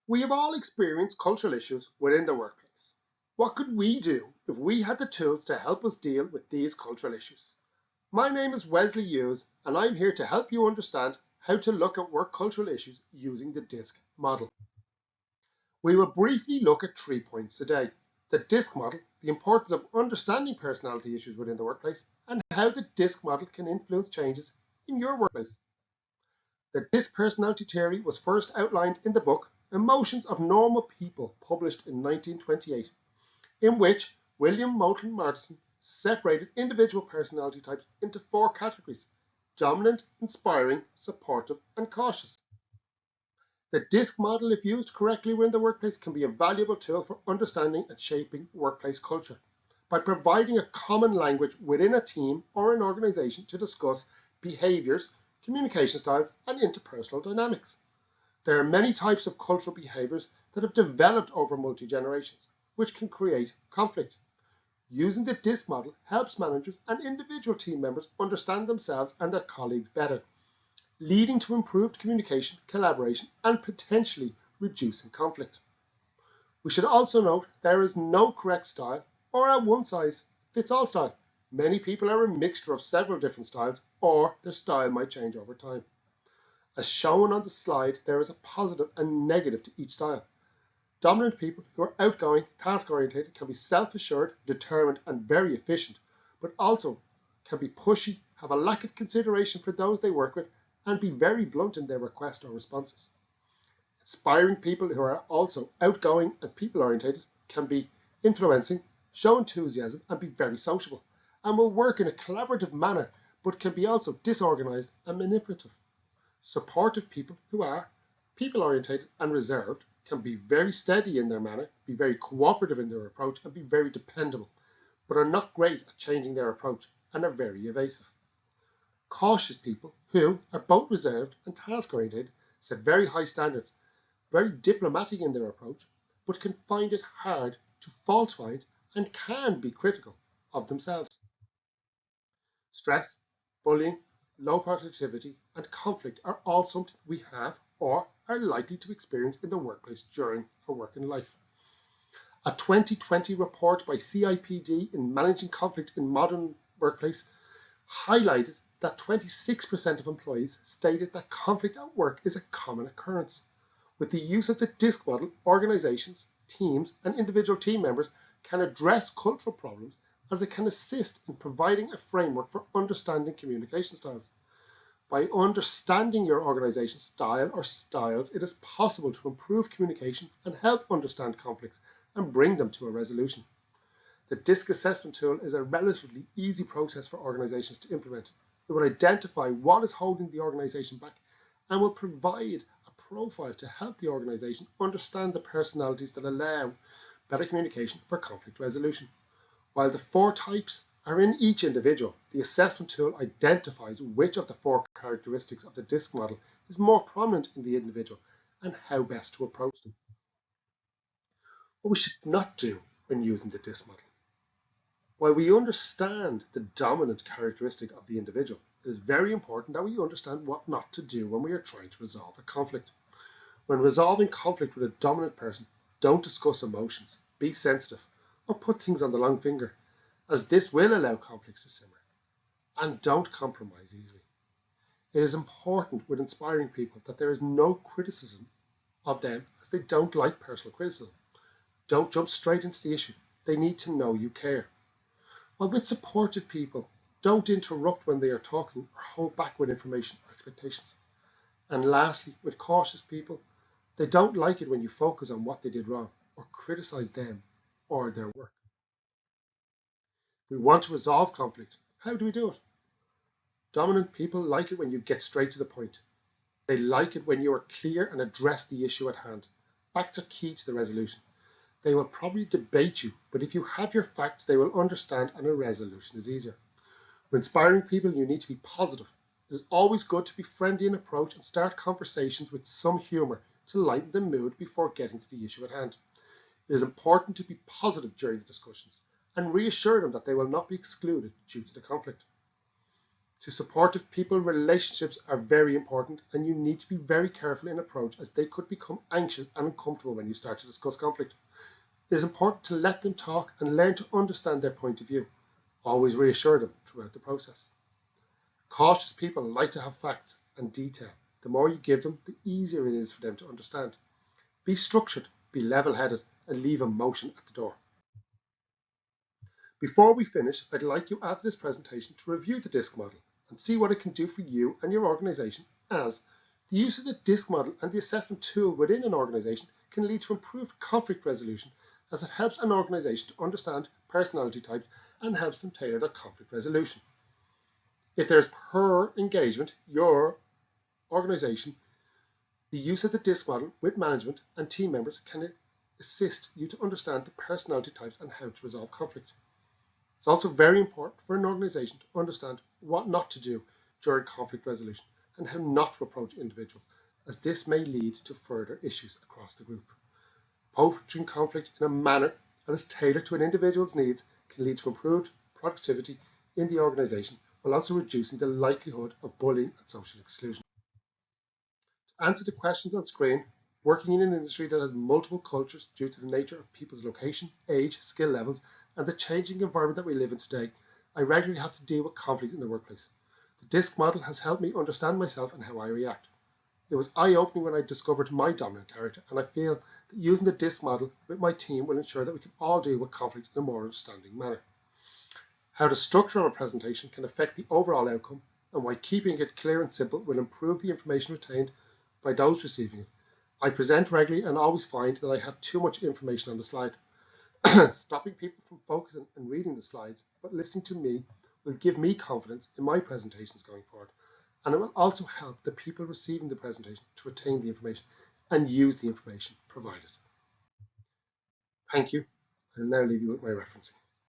We have all experienced cultural issues within the workplace. What could we do if we had the tools to help us deal with these cultural issues? My name is Wesley Hughes, and I'm here to help you understand how to look at work cultural issues using the DISC model. We will briefly look at 3 points today: the DISC model, the importance of understanding personality issues within the workplace, and how the DISC model can influence changes in your workplace. The DISC personality theory was first outlined in the book Emotions of Normal People, published in 1928, in which William Moulton Marston separated individual personality types into 4 categories: dominant, inspiring, supportive, and cautious. The DISC model, if used correctly within the workplace, can be a valuable tool for understanding and shaping workplace culture by providing a common language within a team or an organization to discuss behaviors, communication styles, and interpersonal dynamics. There are many types of cultural behaviors that have developed over multi-generations, which can create conflict. Using the DISC model helps managers and individual team members understand themselves and their colleagues better, leading to improved communication, collaboration, and potentially reducing conflict. We should also note there is no correct style or a one-size-fits-all style. Many people are a mixture of several different styles, or their style might change over time. As shown on the slide, there is a positive and negative to each style. Dominant people who are outgoing, task-oriented, can be self-assured, determined, and very efficient, but also can be pushy, have a lack of consideration for those they work with, and be very blunt in their requests or responses. Inspiring people who are also outgoing and people-oriented can be influencing, show enthusiasm, and be very sociable, and will work in a collaborative manner, but can be also disorganized and manipulative. Supportive people who are people-oriented and reserved can be very steady in their manner, be very cooperative in their approach, and be very dependable, but are not great at changing their approach and are very evasive. Cautious people who are both reserved and task-oriented set very high standards, very diplomatic in their approach, but can find it hard to fault find and can be critical of themselves. Stress, bullying, low productivity, and conflict are all something we have or are likely to experience in the workplace during our working life. A 2020 report by CIPD in Managing Conflict in Modern Workplace highlighted that 26% of employees stated that conflict at work is a common occurrence. With the use of the DISC model, organizations, teams, and individual team members can address cultural problems, as it can assist in providing a framework for understanding communication styles. By understanding your organization's style or styles, it is possible to improve communication and help understand conflicts and bring them to a resolution. The DISC assessment tool is a relatively easy process for organizations to implement. It will identify what is holding the organization back and will provide a profile to help the organization understand the personalities that allow better communication for conflict resolution. While the 4 types are in each individual, the assessment tool identifies which of the 4 characteristics of the DISC model is more prominent in the individual and how best to approach them. What we should not do when using the DISC model. While we understand the dominant characteristic of the individual, it is very important that we understand what not to do when we are trying to resolve a conflict. When resolving conflict with a dominant person, don't discuss emotions, be sensitive, or put things on the long finger, as this will allow conflicts to simmer. And don't compromise easily. It is important with inspiring people that there is no criticism of them, as they don't like personal criticism. Don't jump straight into the issue. They need to know you care. While with supportive people, don't interrupt when they are talking or hold back with information or expectations. And lastly, with cautious people, they don't like it when you focus on what they did wrong or criticize them or their work. We want to resolve conflict. How do we do it? Dominant people like it when you get straight to the point. They like it when you are clear and address the issue at hand. Facts are key to the resolution. They will probably debate you, but if you have your facts, they will understand and a resolution is easier. When inspiring people, you need to be positive. It is always good to be friendly in approach and start conversations with some humour to lighten the mood before getting to the issue at hand. It is important to be positive during the discussions and reassure them that they will not be excluded due to the conflict. To supportive people, relationships are very important, and you need to be very careful in approach, as they could become anxious and uncomfortable when you start to discuss conflict. It is important to let them talk and learn to understand their point of view. Always reassure them throughout the process. Cautious people like to have facts and detail. The more you give them, the easier it is for them to understand. Be structured, be level-headed, and leave emotion at the door. Before we finish, I'd like you after this presentation to review the DISC model and see what it can do for you and your organization, as the use of the DISC model and the assessment tool within an organization can lead to improved conflict resolution, as it helps an organization to understand personality types and helps them tailor their conflict resolution. If there's poor engagement, your organization, the use of the DISC model with management and team members can assist you to understand the personality types and how to resolve conflict. It's also very important for an organization to understand what not to do during conflict resolution and how not to approach individuals, as this may lead to further issues across the group. Approaching conflict in a manner that is tailored to an individual's needs can lead to improved productivity in the organization, while also reducing the likelihood of bullying and social exclusion. To answer the questions on screen, working in an industry that has multiple cultures due to the nature of people's location, age, skill levels, and the changing environment that we live in today, I regularly have to deal with conflict in the workplace. The DISC model has helped me understand myself and how I react. It was eye-opening when I discovered my dominant character, and I feel that using the DISC model with my team will ensure that we can all deal with conflict in a more understanding manner. How the structure of a presentation can affect the overall outcome, and why keeping it clear and simple will improve the information retained by those receiving it. I present regularly and always find that I have too much information on the slide. Stopping people from focusing and reading the slides, but listening to me, will give me confidence in my presentations going forward. And it will also help the people receiving the presentation to retain the information and use the information provided. Thank you. I'll now leave you with my referencing.